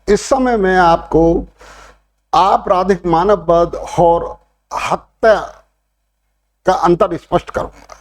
इस समय मैं आपको आपराधिक मानववाद और हत्या का अंतर स्पष्ट करूंगा।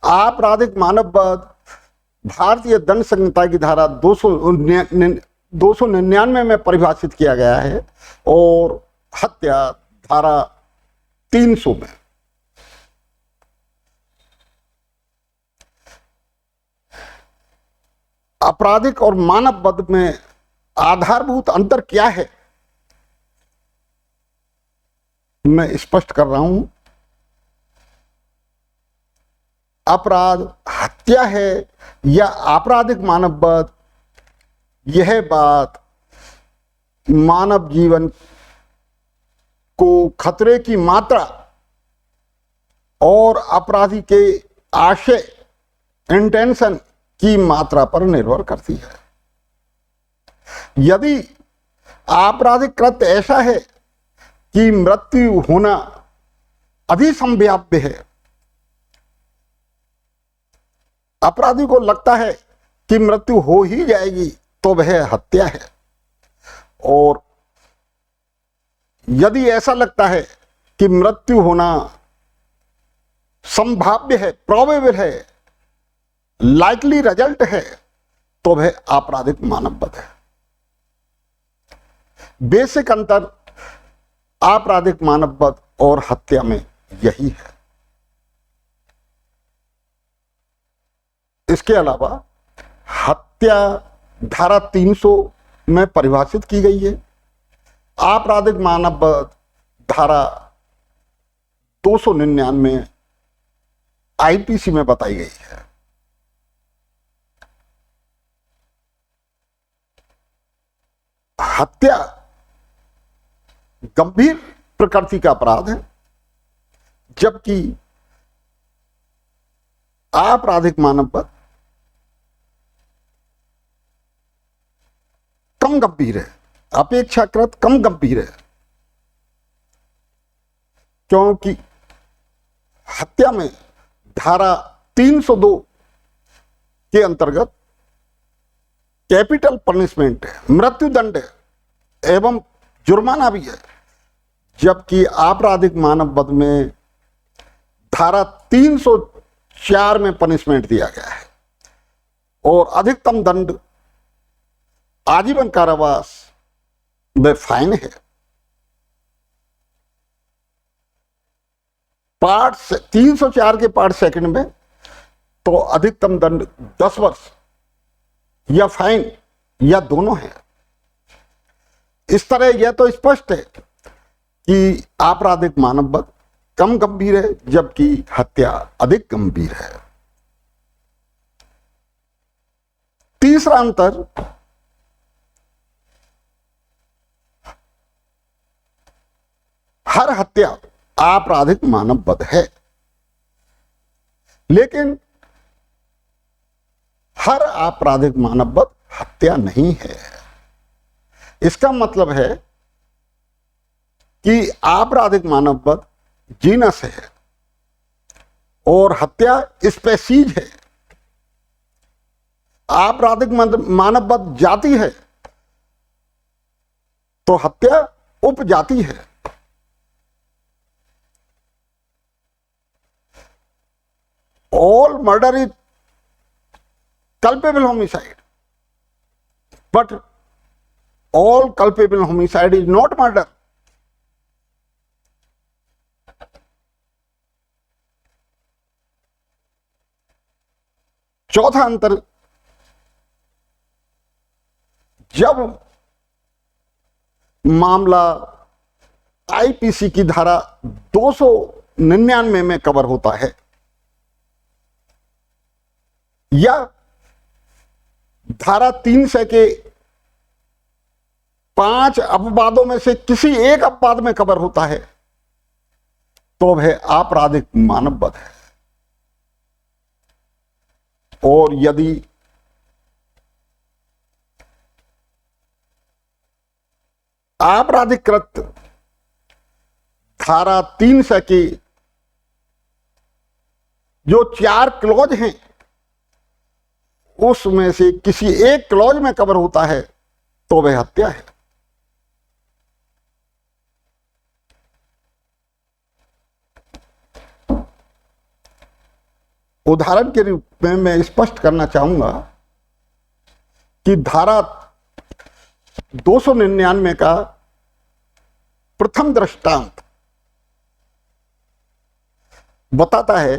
आपराधिक मानववाद भारतीय दंड संहिता की धारा 299 में परिभाषित किया गया है और हत्या धारा 300 में। आपराधिक और मानववाद में आधारभूत अंतर क्या है, मैं स्पष्ट कर रहा हूं। अपराध हत्या है या आपराधिक मानववाद, यह बात मानव जीवन को खतरे की मात्रा और अपराधी के आशय इंटेंशन की मात्रा पर निर्भर करती है। यदि आपराधिक कृत्य ऐसा है कि मृत्यु होना अधिसंभाव्य है, अपराधी को लगता है कि मृत्यु हो ही जाएगी, तो वह हत्या है। और यदि ऐसा लगता है कि मृत्यु होना संभाव्य है, प्रोबेबल है, लाइकली रिजल्ट है, तो वह आपराधिक मानववाद है। बेसिक अंतर आपराधिक मानववाद और हत्या में यही है। इसके अलावा हत्या धारा 300 में परिभाषित की गई है। आपराधिक मानववाद धारा 299 आईपीसी में बताई गई है। हत्या गंभीर प्रकृति का अपराध है, जबकि आपराधिक मानववाद कम गंभीर है, अपेक्षाकृत कम गंभीर है, क्योंकि हत्या में धारा 302 के अंतर्गत कैपिटल पनिशमेंट है, मृत्युदंड है एवं जुर्माना भी है, जबकि आपराधिक मानववाद में धारा 304 में पनिशमेंट दिया गया है और अधिकतम दंड आजीवन कारावास व फाइन है। पार्ट 304 के पार्ट सेकंड में तो अधिकतम दंड 10 वर्ष या फाइन या दोनों है। इस तरह यह तो स्पष्ट है कि आपराधिक मानववाद कम गंभीर है, जबकि हत्या अधिक गंभीर है। तीसरा अंतर हर हत्या आपराधिक मानववाद है, लेकिन हर आपराधिक मानववाद हत्या नहीं है। इसका मतलब है कि आपराधिक मानववाद जीनस है और हत्या स्पेसीज है। आपराधिक मानववाद जाति है तो हत्या उपजाति है। All murder is culpable homicide, but all culpable homicide is not murder. चौथा अंतर, जब मामला आईपीसी की धारा 299 में कवर होता है या धारा 300 के 5 अपवादों में से किसी एक अपवाद में कवर होता है, तो वह आपराधिक मानववाद है। और यदि आपराधिक कृत्य धारा 300 की जो 4 क्लॉज हैं उसमें से किसी एक क्लॉज में कवर होता है, तो वह हत्या है। उदाहरण के रूप में मैं स्पष्ट करना चाहूंगा कि धारा 299 का प्रथम दृष्टांत बताता है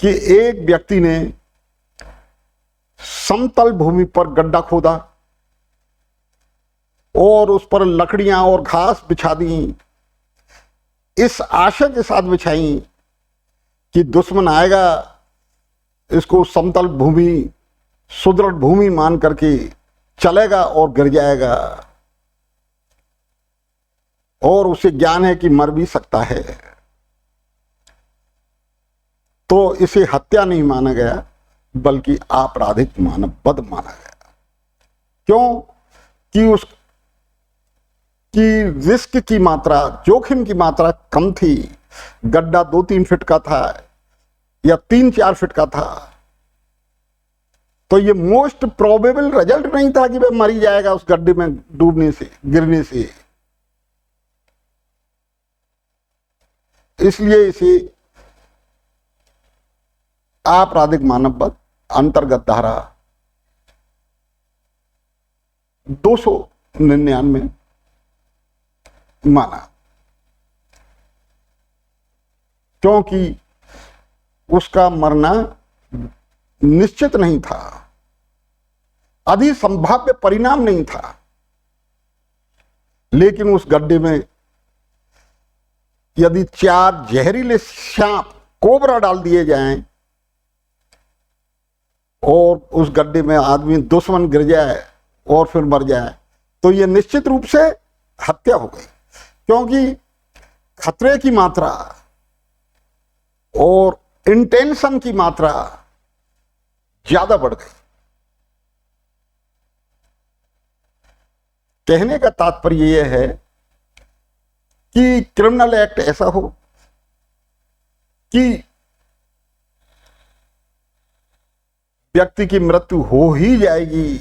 कि एक व्यक्ति ने समतल भूमि पर गड्ढा खोदा और उस पर लकड़ियां और घास बिछा दी, इस आशा के साथ बिछाई कि दुश्मन आएगा, इसको समतल भूमि सुदृढ़ भूमि मान करके चलेगा और गिर जाएगा, और उसे ज्ञान है कि मर भी सकता है। तो इसे हत्या नहीं माना गया बल्कि आपराधिक मानव वध माना गया। क्यों कि उसकी रिस्क की मात्रा, जोखिम की मात्रा कम थी। गड्ढा 2-3 फीट का था या 3-4 फीट का था, तो ये मोस्ट प्रोबेबल रिजल्ट नहीं था कि वह मर ही जाएगा उस गड्ढे में डूबने से, गिरने से। इसलिए इसे आपराधिक मानव वध अंतर्गत धारा 299 माना, क्योंकि उसका मरना निश्चित नहीं था, आदि संभाव्य परिणाम नहीं था। लेकिन उस गड्ढे में यदि 4 जहरीले सांप, कोबरा डाल दिए जाएं और उस गड्ढे में आदमी, दुश्मन गिर जाए और फिर मर जाए, तो यह निश्चित रूप से हत्या हो गई, क्योंकि खतरे की मात्रा और इंटेंशन की मात्रा ज्यादा बढ़ गई। कहने का तात्पर्य यह है कि क्रिमिनल एक्ट ऐसा हो कि व्यक्ति की मृत्यु हो ही जाएगी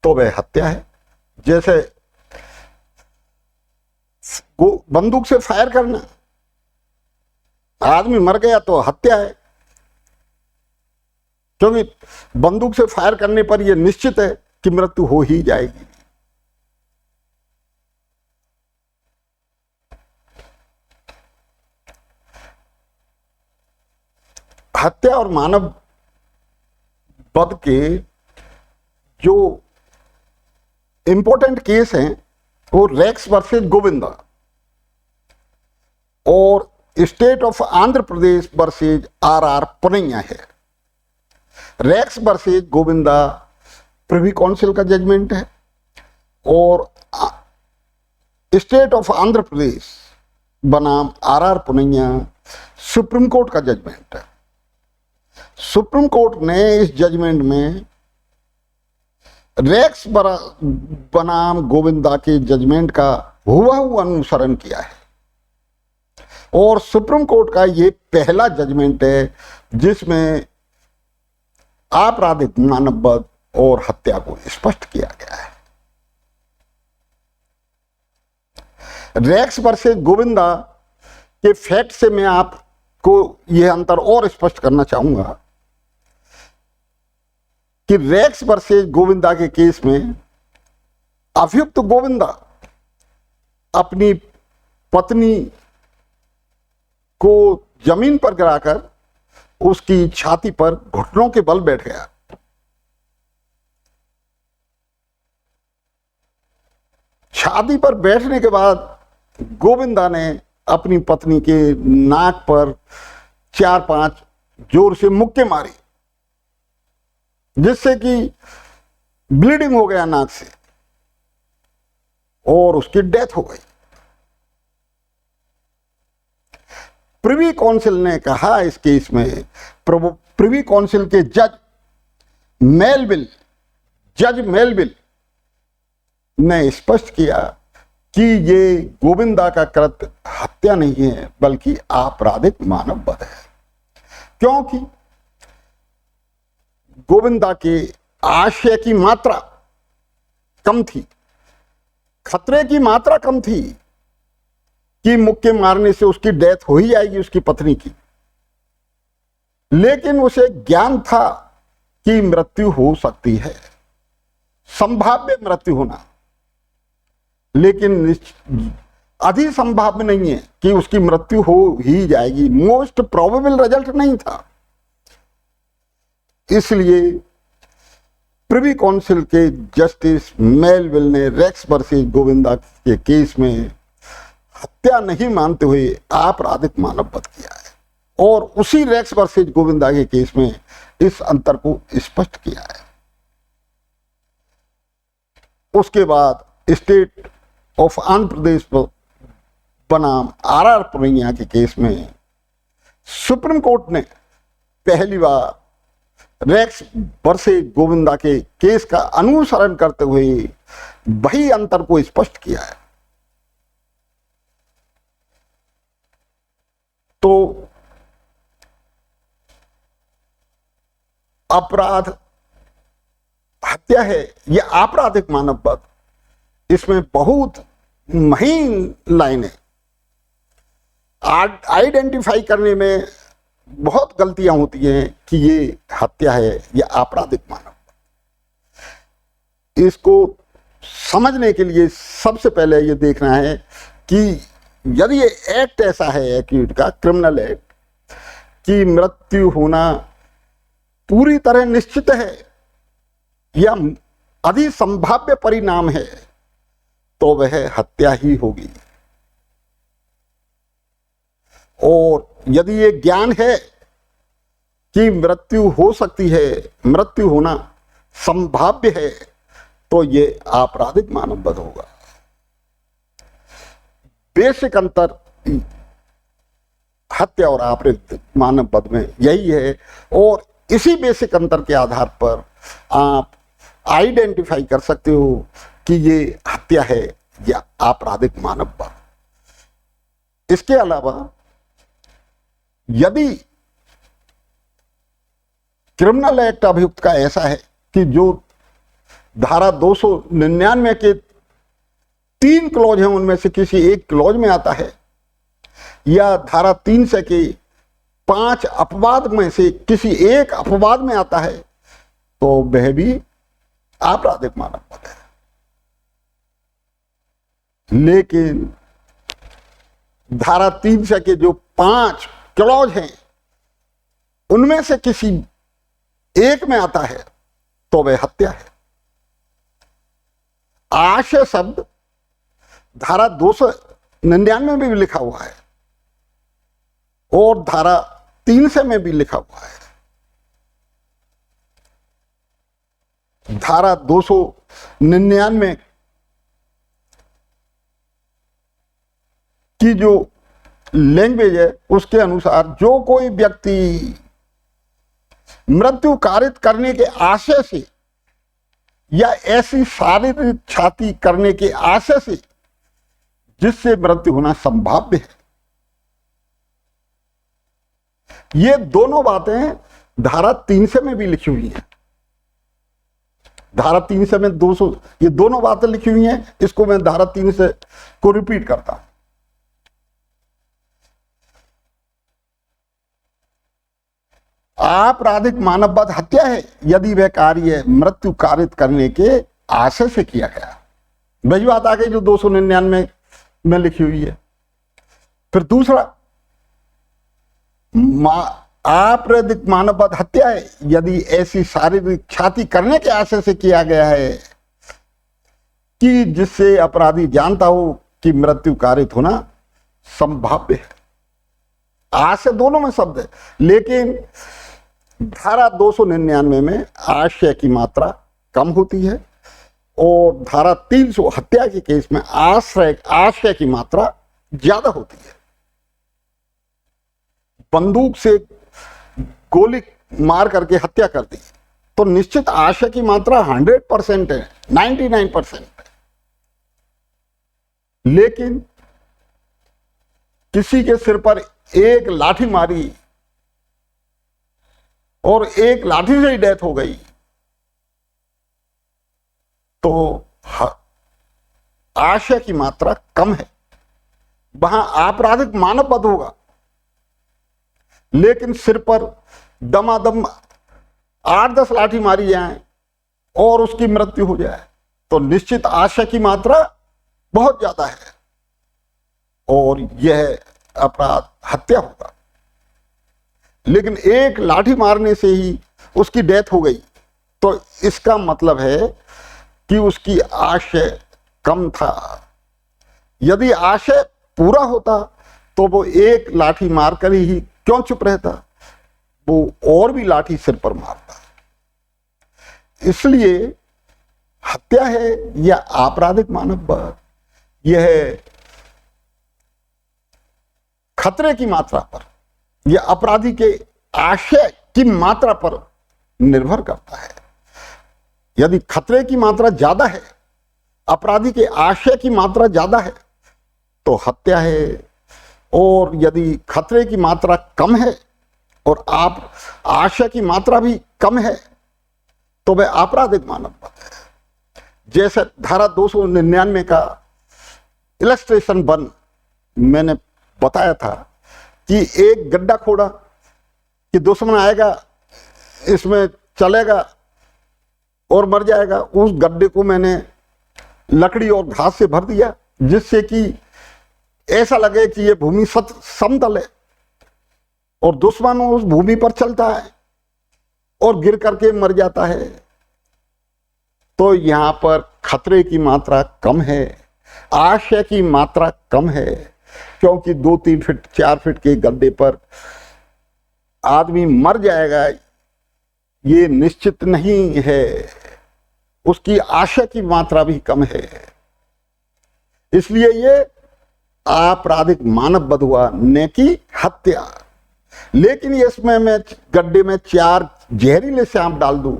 तो वह हत्या है। जैसे बंदूक से फायर करना, आदमी मर गया तो हत्या है, क्योंकि बंदूक से फायर करने पर यह निश्चित है कि मृत्यु हो ही जाएगी। हत्या और मानव वध के जो इंपॉर्टेंट केस हैं वो रेक्स वर्सेस गोविंदा और state of Andhra Pradesh versus R Punaiya है। Rex versus Govinda privy council का जजमेंट है और स्टेट ऑफ आंध्र प्रदेश बनाम आर पुनैया सुप्रीम कोर्ट का जजमेंट है। सुप्रीम कोर्ट ने इस जजमेंट में रेक्स बनाम गोविंदा के जजमेंट का हुबहू अनुसरण किया है और सुप्रीम कोर्ट का यह पहला जजमेंट है जिसमें आपराधिक मानव वध और हत्या को स्पष्ट किया गया है। रेक्स वर्सेस गोविंदा के फैक्ट से मैं आपको यह अंतर और स्पष्ट करना चाहूंगा कि रेक्स वर्सेस गोविंदा के केस में अभियुक्त गोविंदा अपनी पत्नी को जमीन पर गिराकर उसकी छाती पर घुटनों के बल बैठ गया। छाती पर बैठने के बाद गोविंदा ने अपनी पत्नी के नाक पर 4-5 जोर से मुक्के मारी, जिससे कि ब्लीडिंग हो गया नाक से और उसकी डेथ हो गई। प्रिवी काउंसिल ने कहा इस केस में, प्रिवी काउंसिल के जज मेलविल ने स्पष्ट किया कि ये गोविंदा का कृत्य हत्या नहीं है बल्कि आपराधिक मानव वध है, क्योंकि गोविंदा के आशय की मात्रा कम थी, खतरे की मात्रा कम थी कि मुक्के मारने से उसकी डेथ हो ही जाएगी उसकी पत्नी की, लेकिन उसे ज्ञान था कि मृत्यु हो सकती है, संभाव्य मृत्यु होना, लेकिन अधि संभाव्य नहीं है कि उसकी मृत्यु हो ही जाएगी, मोस्ट प्रोबेबल रिजल्ट नहीं था। इसलिए प्रिवी काउंसिल के जस्टिस मेलविल ने रेक्स वर्सेस गोविंदा के केस में हत्या नहीं मानते हुए आपराधिक मानववध किया है, और उसी रेक्स वर्सेस गोविंदा के केस में इस अंतर को स्पष्ट किया है। उसके बाद स्टेट ऑफ आंध्र प्रदेश बनाम आर पुरैया के केस में सुप्रीम कोर्ट ने पहली बार रेक्स वर्सेस गोविंदा के केस का अनुसरण करते हुए वही अंतर को स्पष्ट किया है। तो अपराध हत्या है या आपराधिक मानववध, इसमें बहुत महीन लाइनें, आइडेंटिफाई करने में बहुत गलतियां होती हैं कि ये हत्या है या आपराधिक मानववध। इसको समझने के लिए सबसे पहले ये देखना है कि यदि ये एक्ट ऐसा है एक्यूट का क्रिमिनल एक्ट कि मृत्यु होना पूरी तरह निश्चित है या अधि संभाव्य परिणाम है, तो वह हत्या ही होगी। और यदि ये ज्ञान है कि मृत्यु हो सकती है, मृत्यु होना संभाव्य है, तो ये आपराधिक मानववध होगा। बेसिक अंतर हत्या और आपराधिक मानववध में यही है, और इसी बेसिक अंतर के आधार पर आप आइडेंटिफाई कर सकते हो कि ये हत्या है या आपराधिक मानववध। इसके अलावा यदि क्रिमिनल एक्ट अभियुक्त का ऐसा है कि जो धारा 299 के 3 क्लॉज हैं उनमें से किसी एक क्लॉज में आता है, या धारा 300 के 5 अपवाद में से किसी एक अपवाद में आता है, तो वह भी आपराधिक मानववध है। लेकिन धारा 300 के जो 5 क्लॉज हैं उनमें से किसी एक में आता है तो वह हत्या है। आशय शब्द धारा 299 में भी लिखा हुआ है और धारा 300 में भी लिखा हुआ है। धारा 299 की जो लैंग्वेज है उसके अनुसार जो कोई व्यक्ति मृत्यु कारित करने के आशय से या ऐसी शारीरिक क्षति करने के आशय से जिससे मृत्यु होना संभाव्य है, ये दोनों बातें धारा 300 में भी लिखी हुई हैं। धारा 300 में 200 ये दोनों बातें लिखी हुई हैं। इसको मैं धारा 300 को रिपीट करता हूं। आपराधिक मानववध हत्या है यदि वह कार्य मृत्यु कारित करने के आशय से किया गया। वही बात आ गई जो 299 में लिखी हुई है। फिर दूसरा, आपराधिक मानववध हत्या है यदि ऐसी शारीरिक क्षति करने के आशय से किया गया है कि जिससे अपराधी जानता हो कि मृत्यु कारित होना संभाव्य है। आशय दोनों में शब्द है, लेकिन धारा 299 में आशय की मात्रा कम होती है और धारा 300 हत्या के केस में आशय की मात्रा ज्यादा होती है। बंदूक से गोली मार करके हत्या कर दी तो निश्चित आशय की मात्रा 100% है, 99% है। लेकिन किसी के सिर पर एक लाठी मारी और एक लाठी से ही डेथ हो गई तो आशय की मात्रा कम है, वहां आपराधिक मानव वध होगा। लेकिन सिर पर दमादम 8-10 लाठी मारी जाए और उसकी मृत्यु हो जाए तो निश्चित आशय की मात्रा बहुत ज्यादा है और यह अपराध हत्या होगा। लेकिन एक लाठी मारने से ही उसकी डेथ हो गई तो इसका मतलब है कि उसकी आशय कम था। यदि आशय पूरा होता तो वो एक लाठी मारकर ही क्यों चुप रहता, वो और भी लाठी सिर पर मारता। इसलिए हत्या है या आपराधिक मानव वध, यह खतरे की मात्रा पर या अपराधी के आशय की मात्रा पर निर्भर करता है। यदि खतरे की मात्रा ज्यादा है, अपराधी के आशय की मात्रा ज्यादा है तो हत्या है, और यदि खतरे की मात्रा कम है और आप आशय की मात्रा भी कम है तो वह आपराधिक मानव वध है। जैसे धारा 299 का इलस्ट्रेशन 1 मैंने बताया था कि एक गड्ढा खोदा कि दुश्मन आएगा, इसमें चलेगा और मर जाएगा। उस गड्ढे को मैंने लकड़ी और घास से भर दिया जिससे कि ऐसा लगे कि यह भूमि समतल है और दुश्मन उस भूमि पर चलता है और गिर करके मर जाता है। तो यहां पर खतरे की मात्रा कम है, आशय की मात्रा कम है, क्योंकि 2-3 फीट 4 फीट के गड्ढे पर आदमी मर जाएगा ये निश्चित नहीं है। उसकी आशय की मात्रा भी कम है, इसलिए ये आपराधिक मानव वध हुआ, न कि हत्या। लेकिन इसमें मैं गड्ढे में 4 जहरीले सांप डाल दूं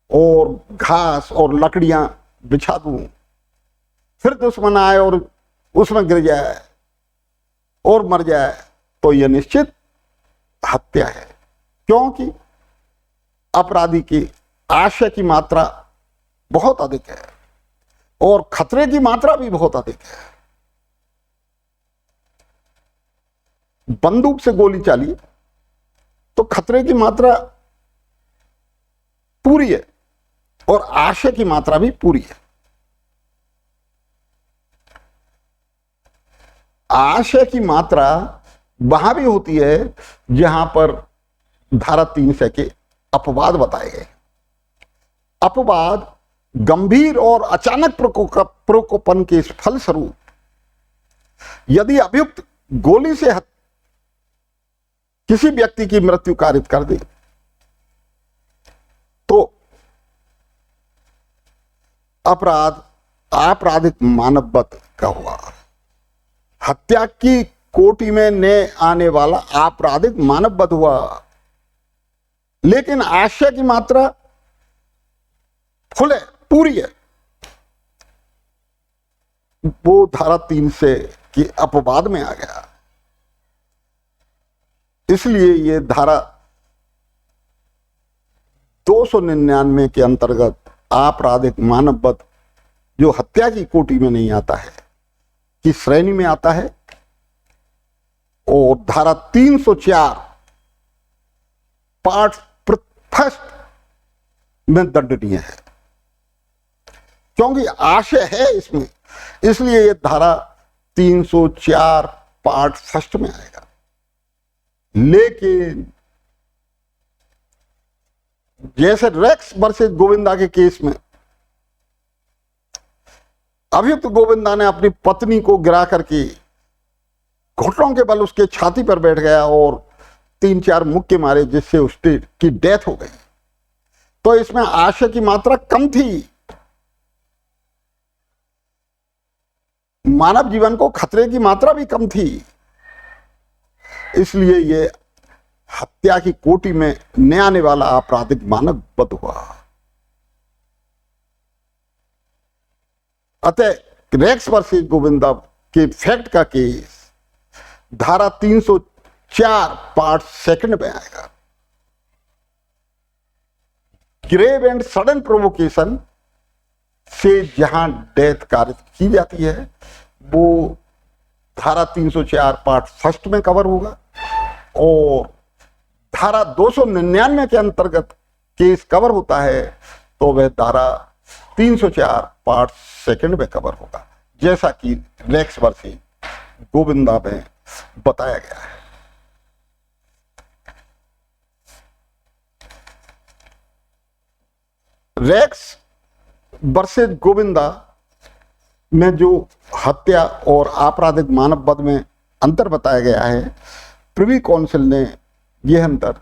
और घास और लकड़ियां बिछा दूं, फिर दुश्मन आए और उसमें गिर जाए और मर जाए तो यह निश्चित हत्या है, क्योंकि अपराधी की आशय की मात्रा बहुत अधिक है और खतरे की मात्रा भी बहुत अधिक है। बंदूक से गोली चली तो खतरे की मात्रा पूरी है और आशय की मात्रा भी पूरी है। आशय की मात्रा वहां भी होती है जहां पर धारा 300 के अपवाद बताए गए। अपवाद गंभीर और अचानक प्रकोपन के फलस्वरूप यदि अभियुक्त गोली से किसी व्यक्ति की मृत्यु कारित कर दे तो अपराध आपराधिक मानव वध का हुआ। हत्या की कोटि में न आने वाला आपराधिक मानव वध हुआ, लेकिन आशय की मात्रा फुल है, पूरी है, वो धारा 300 की अपवाद में आ गया। इसलिए ये धारा 299 के अंतर्गत आपराधिक मानव वध जो हत्या की कोटि में नहीं आता है की श्रेणी में आता है, और धारा 304 पार्ट फर्स्ट में दंडनीय है, क्योंकि आशय है इसमें, इसलिए यह धारा 304 पार्ट फर्स्ट में आएगा। लेकिन जैसे रेक्स वर्सेस गोविंदा के केस में अभियुक्त गोविंदा ने अपनी पत्नी को गिरा करके घुटनों के बल उसके छाती पर बैठ गया और 3-4 मुक्के मारे जिससे उसकी डेथ हो गई, तो इसमें आशय की मात्रा कम थी। मानव जीवन को खतरे की मात्रा भी कम थी, इसलिए यह हत्या की कोटि में न आने वाला आपराधिक मानव वध हुआ। अतः रेक्स वर्सेस गोविंदा के फैक्ट का केस धारा 304 पार्ट सेकंड में आएगा। ग्रेव एंड सडन प्रोवोकेशन से जहां डेथ कारित की जाती है वो धारा 304 पार्ट फर्स्ट में कवर होगा, और धारा 299 के अंतर्गत केस कवर होता है तो वह धारा 304 पार्ट सेकंड में कवर होगा, जैसा कि रेक्स वर्सेस गोविंदा में बताया गया है। रेक्स वर्सेस गोविंदा में जो हत्या और आपराधिक मानव वध में अंतर बताया गया है, प्रिवी काउंसिल ने यह अंतर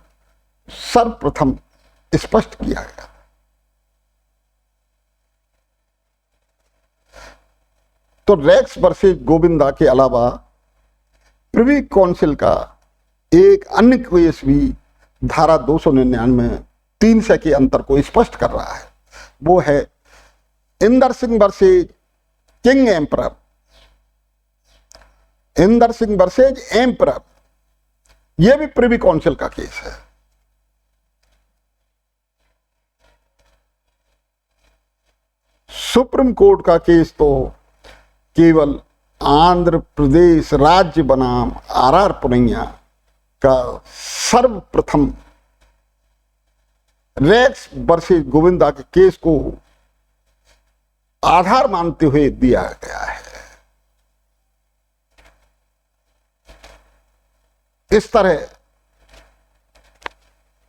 सर्वप्रथम स्पष्ट किया गया। तो रेक्स वर्सेस गोविंदा के अलावा प्रिवी काउंसिल का एक अन्य केस भी धारा 299 3 से के अंतर को स्पष्ट कर रहा है, वो है Inder Singh versus king emperor. Inder Singh versus emperor यह भी प्रिवी काउंसिल का केस है। सुप्रीम कोर्ट का केस तो केवल आंध्र प्रदेश राज्य बनाम आर पुनैया का सर्वप्रथम रेक्स वर्सेस गोविंदा के केस को आधार मानते हुए दिया गया है। इस तरह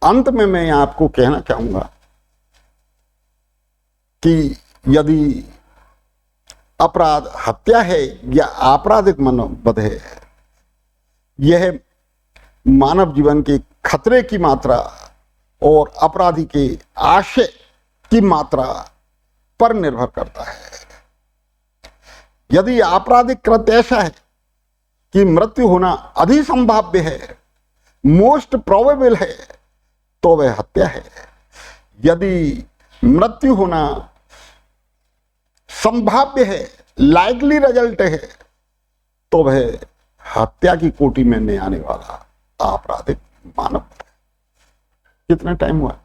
अंत में मैं आपको कहना चाहूंगा कि यदि अपराध हत्या है या आपराधिक मनोवध है, यह मानव जीवन के खतरे की मात्रा और अपराधी के आशय की मात्रा पर निर्भर करता है। यदि आपराधिक कृत्य ऐसा है कि मृत्यु होना अधिसंभाव्य है, मोस्ट प्रोबेबल है, तो वह हत्या है। यदि मृत्यु होना संभाव्य है, लाइकली रिजल्ट है, तो वह हत्या की कोटि में नहीं आने वाला आपराधिक मानव। कितना टाइम हुआ?